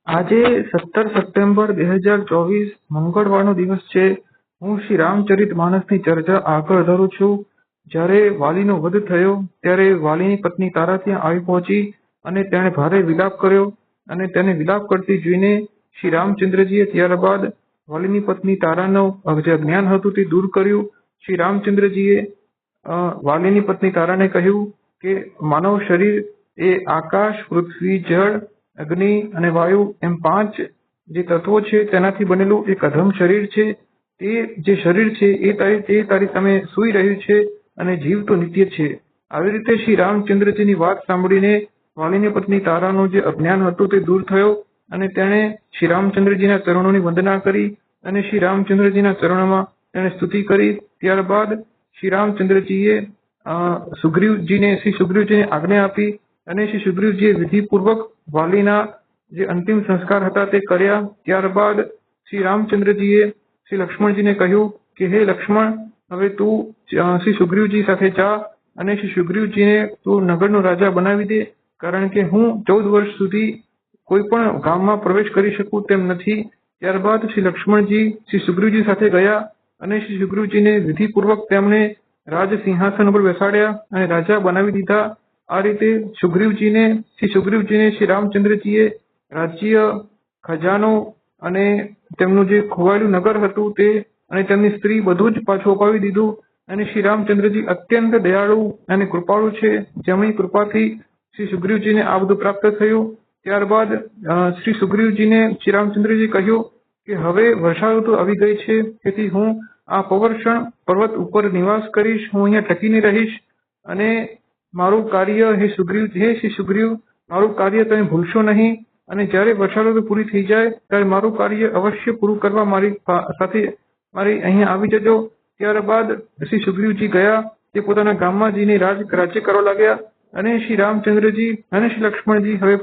આજે 17 સપ્ટેમ્બર 2024 મંગળવારનો દિવસ છે. હું શ્રી રામચરિત માનસની ચર્ચા આગળ ધરું છું. જ્યારે વાલીનો વધ થયો ત્યારે વાલીની પત્ની તારા ત્યાં આવી પહોંચી અને તેણે ભારે વિલાપ કર્યો અને તેને વિલાપ કરતી જોઈને શ્રી રામચંદ્રજીએ ત્યારબાદ વાલીની પત્ની તારાનો જે અજ્ઞાન હતું તે દૂર કર્યું. શ્રી રામચંદ્રજીએ વાલીની પત્ની તારાને કહ્યું કે માનવ શરીર એ આકાશ, પૃથ્વી, જળ, અગ્નિ અને વાયુ એમ 5 જે તત્વો છે તેનાથી બનેલું એક અધમ શરીર છે. તે જે શરીર છે એ તારી સામે સૂઈ રહ્યું છે અને જીવ તો નિત્ય છે. આવી રીતે શ્રી રામચંદ્રજીની વાત સાંભળીને વાલીની પત્ની તારાનું જે અજ્ઞાન હતું તે દૂર થયો અને તેણે શ્રી રામચંદ્રજીના ચરણોની વંદના કરી અને શ્રી રામચંદ્રજીના ચરણોમાં તેણે સ્તુતિ કરી. ત્યારબાદ શ્રી રામચંદ્રજીએ શ્રી સુગ્રીવજીને આજ્ઞા આપી અને શ્રી સુગ્રીવજીએ વિધિપૂર્વક વાલીના જે અંતિમ સંસ્કાર હતા તે કર્યા. ત્યારબાદ શ્રી રામચંદ્રજીએ શ્રી લક્ષ્મણજીને કહ્યું કે હે લક્ષ્મણ, હવે તું શ્રી સુગ્રીવજી સાથે જા અને શ્રી સુગ્રીવજીને તું નગરનો રાજા બનાવી દે, કારણ કે હું 14 વર્ષ સુધી કોઈ પણ ગામમાં પ્રવેશ કરી શકું તેમ નથી. ત્યારબાદ શ્રી લક્ષ્મણજી શ્રી સુગ્રીવજી સાથે ગયા અને શ્રી સુગ્રીવજીને વિધિપૂર્વક તેમણે રાજ સિંહાસન ઉપર બેસાડ્યા અને રાજા બનાવી દીધા. આ રીતે શ્રી સુગ્રીવજીને શ્રી રામચંદ્રજીએ રાજ્ય, ખજાનો અને તેમનું જે ખોવાયેલું નગર હતું તે અને તેમની સ્ત્રી બધું જ પાછું અપાવી દીધું. અને શ્રી રામચંદ્રજી અત્યંત દયાળુ અને કૃપાળુ છે, જેમની કૃપાથી શ્રી સુગ્રીવજીને આ બધું પ્રાપ્ત થયું. ત્યારબાદ શ્રી સુગ્રીવજીને શ્રી રામચંદ્રજી કહ્યું કે હવે વર્ષા ઋતુ આવી ગઈ છે, તેથી હું આ પવર્ષણ પર્વત ઉપર નિવાસ કરીશ, હું અહીંયા ટકીને રહીશ અને મારું કાર્ય શ્રી સુગ્રીવ મારું કાર્ય તમે ભૂલશો નહીં અને જ્યારે વર્ષા ઋતુ પૂરી થઈ જાય ત્યારે મારું કાર્ય અવશ્ય પૂરું કરવા મારી અહીંયા આવી જજો. ત્યારબાદ શ્રી સુગ્રીવજી ગયા, તે પોતાના ગામમાં જઈને રાજ્ય કરવા લાગ્યા અને શ્રી રામચંદ્રજી અને શ્રી લક્ષ્મણજી હવે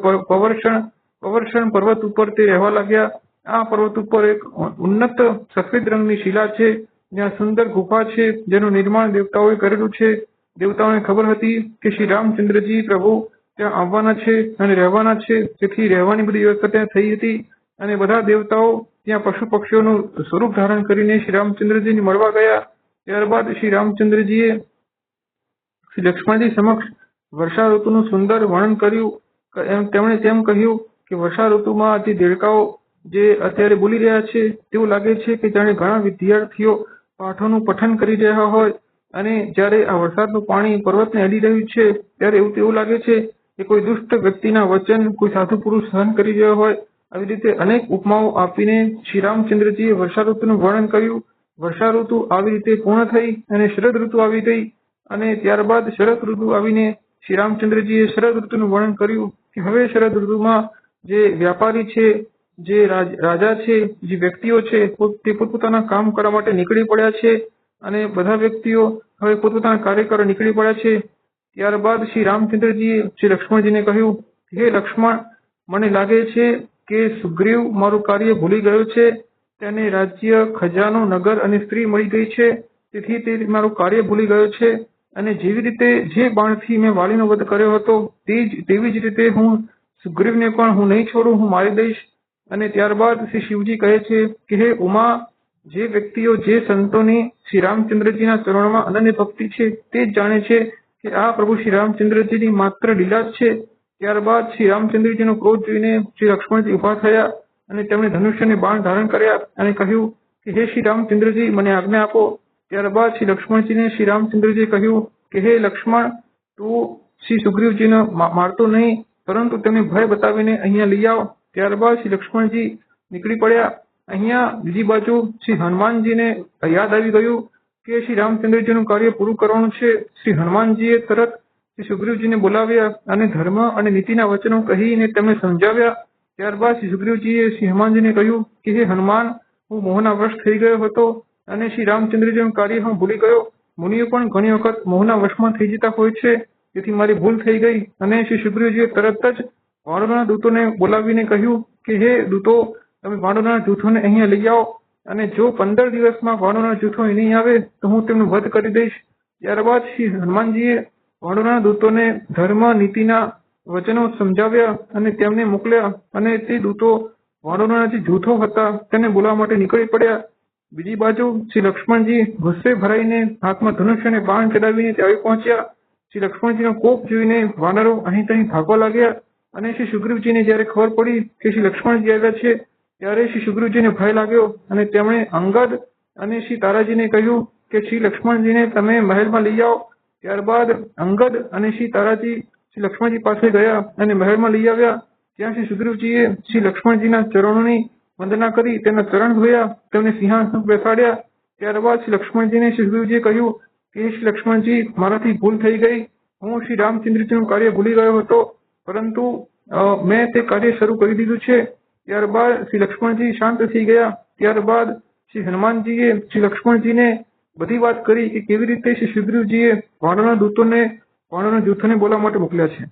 પવર્ષણ પર્વત ઉપર તે રહેવા લાગ્યા. આ પર્વત ઉપર એક ઉન્નત સફેદ રંગની શિલા છે, જ્યાં સુંદર ગુફા છે, જેનું નિર્માણ દેવતાઓએ કરેલું છે. દેવતાઓને ખબર હતી કે શ્રી રામચંદ્રજી પ્રભુ ત્યાં આવવાના છે અને રહેવાના છે, તેથી રહેવાની બધી વ્યવસ્થા ત્યાં થઈ હતી અને બધા દેવતાઓ ત્યાં પશુ પક્ષીઓનું સ્વરૂપ ધારણ કરીને શ્રી રામચંદ્રજીને મળવા ગયા. ત્યારબાદ શ્રી રામચંદ્રજીએ શ્રી લક્ષ્મણજી સમક્ષ વર્ષા ઋતુનું સુંદર વર્ણન કર્યું. તેમણે તેમ કહ્યું કે વર્ષા ઋતુમાં જે દેડકાઓ જે અત્યારે બોલી રહ્યા છે તેવું લાગે છે કે જાણે ઘણા વિદ્યાર્થીઓ પાઠોનું પઠન કરી રહ્યા હોય અને જ્યારે આ વરસાદનું પાણી પર્વતને અડી રહ્યું છે ત્યારે એવું લાગે છે કે કોઈ દુષ્ટ વ્યક્તિના વચન કોઈ સાધુ પુરુષ સહન કરી રહ્યો હોય. આવી રીતે અનેક ઉપમાઓ આપીને શ્રી રામચંદ્રજીએ વર્ષા ઋતુનું વર્ણન કર્યું. વર્ષા ઋતુ આવી રીતે પૂર્ણ થઈ અને શરદ ઋતુ આવી ગઈ અને ત્યારબાદ શરદ ઋતુ આવીને શ્રી રામચંદ્રજીએ શરદ ઋતુનું વર્ણન કર્યું કે હવે શરદ ઋતુમાં જે વ્યાપારી છે, જે રાજા છે, જે વ્યક્તિઓ છે તે પોતપોતાના કામ કરવા માટે નીકળી પડ્યા છે અને બધા વ્યક્તિઓ હવે પોતપોતાના કાર્ય કરવા નીકળી પડ્યા છે. ત્યારબાદ શ્રી રામચંદ્રજીએ શ્રી લક્ષ્મણજીને કહ્યું, હે લક્ષ્મણ, મને લાગે છે કે સુગ્રીવ મારું કાર્ય ભૂલી ગયો છે. તેને રાજ્ય, ખજાનો, નગર અને સ્ત્રી મળી ગઈ છે, તેથી તે મારું કાર્ય ભૂલી ગયો છે અને જેવી રીતે જે બાણથી મેં વાલીનો વધ કર્યો હતો તેવી જ રીતે હું સુગ્રીવને પણ હું નહીં છોડું, હું મારી દઈશ. અને ત્યારબાદ શ્રી શિવજી કહે છે કે હે ઉમા, જે વ્યક્તિઓ, જે સંતોની શ્રી રામચંદ્રજીના ચરણોમાં અનન્ય ભક્તિ છે તે જ જાણે છે કે આ પ્રભુ શ્રી રામચંદ્રજીની માત્ર લીલા જ છે. ત્યારબાદ શ્રી રામચંદ્રજીનો ક્રોધ જોઈને શ્રી લક્ષ્મણજી ઉભા થયા અને તેમણે ધનુષ્ય અને બાણ ધારણ કર્યા અને કહ્યું કે હે શ્રી રામચંદ્રજી, મને આજ્ઞા આપો. ત્યારબાદ શ્રી લક્ષ્મણજીને શ્રી રામચંદ્રજીએ કહ્યું કે હે લક્ષ્મણ, તું શ્રી સુગ્રીવજીને મારતો નહીં, પરંતુ તેમને ભય બતાવીને અહીંયા લઈ આવ. ત્યારબાદ શ્રી લક્ષ્મણજી નીકળી પડ્યા. અહીંયા બીજી બાજુ શ્રી હનુમાનજીને યાદ આવી ગયું કે શ્રી રામચંદ્રજીનું કાર્ય પૂરું કરવાનું છે. શ્રી હનુમાનજીએ તરત શ્રી સુગ્રીવજીને બોલાવ્યા અને ધર્મ અને નીતિના વચનો કહીને તેમને સમજાવ્યા. ત્યારબાદ શ્રી સુગ્રીવજીએ શ્રી હનુમાનજીને કહ્યું કે હે હનુમાન, હું મોહના વશ થઈ ગયો હતો અને શ્રી રામચંદ્રજીનું કાર્ય હું ભૂલી ગયો. મુનિઓ પણ ઘણી વખત મોહના વશમાં થઈ જતા હોય છે, તેથી મારી ભૂલ થઈ ગઈ. અને શ્રી સુગ્રીવજીએ તરત જ પાંડવોના દૂતોને બોલાવીને કહ્યું કે હે દૂતો, તમે પાંડવોના જૂથોને અહીંયા લઈ આવો અને જો 15 દિવસમાં પાંડવોના જૂથો નહીં આવે તો હું તેમનો વધ કરી દઈશ. ત્યારબાદ શ્રી હનુમાનજીએ પાંડવોના દૂતોને ધર્મ નીતિના વચનો સમજાવ્યા અને તેમને મોકલ્યા અને તે દૂતો વાનરોના જે જૂથો હતા તેને બોલાવવા માટે નીકળી પડ્યા. બીજી બાજુ શ્રી લક્ષ્મણજી ગુસ્સે ભરાઈને હાથમાં ધનુષ્ય અને બાણ ચડાવીને ત્યાં આવી પહોંચ્યા. શ્રી લક્ષ્મણજીનો કોપ જોઈને વાનરો અહીં ત્યાં ભાગવા લાગ્યા અને શ્રી સુગ્રીવજીને જયારે ખબર પડી કે શ્રી લક્ષ્મણજી આવ્યા છે ત્યારે શ્રી સુગ્રીવજીને ભય લાગ્યો અને તેમણે અંગદ અને શ્રી તારાજીને કહ્યું કે શ્રી લક્ષ્મણજીને તમે મહેલમાં લઈ આવો. ત્યારબાદ અંગદ અને શ્રી તારાજી શ્રી લક્ષ્મણજી પાસે ગયા અને મહેલમાં લઈ આવ્યા. ત્યાં શ્રી સુગ્રીવજીએ શ્રી લક્ષ્મણજીના ચરણોની વંદના કરી તેમના ચરણ ધોયા, તેમને સિંહાસન પર બેસાડ્યા. ત્યારબાદ શ્રી લક્ષ્મણજીને શ્રી સુગ્રીવજીએ કહ્યું કે શ્રી લક્ષ્મણજી મારાથી ભૂલ થઈ ગઈ, હું શ્રી રામચંદ્રજીનું કાર્ય ભૂલી ગયો હતો, પરંતુ મેં તે કાર્ય શરૂ કરી દીધું છે. ત્યારબાદ શ્રી લક્ષ્મણજી શાંત થઈ ગયા. ત્યારબાદ શ્રી હનુમાનજીએ શ્રી લક્ષ્મણજીને બધી વાત કરી કે કેવી રીતે શ્રી સુગ્રીવજીએ વાનરોના જૂથોને બોલાવવા માટે મોકલ્યા છે.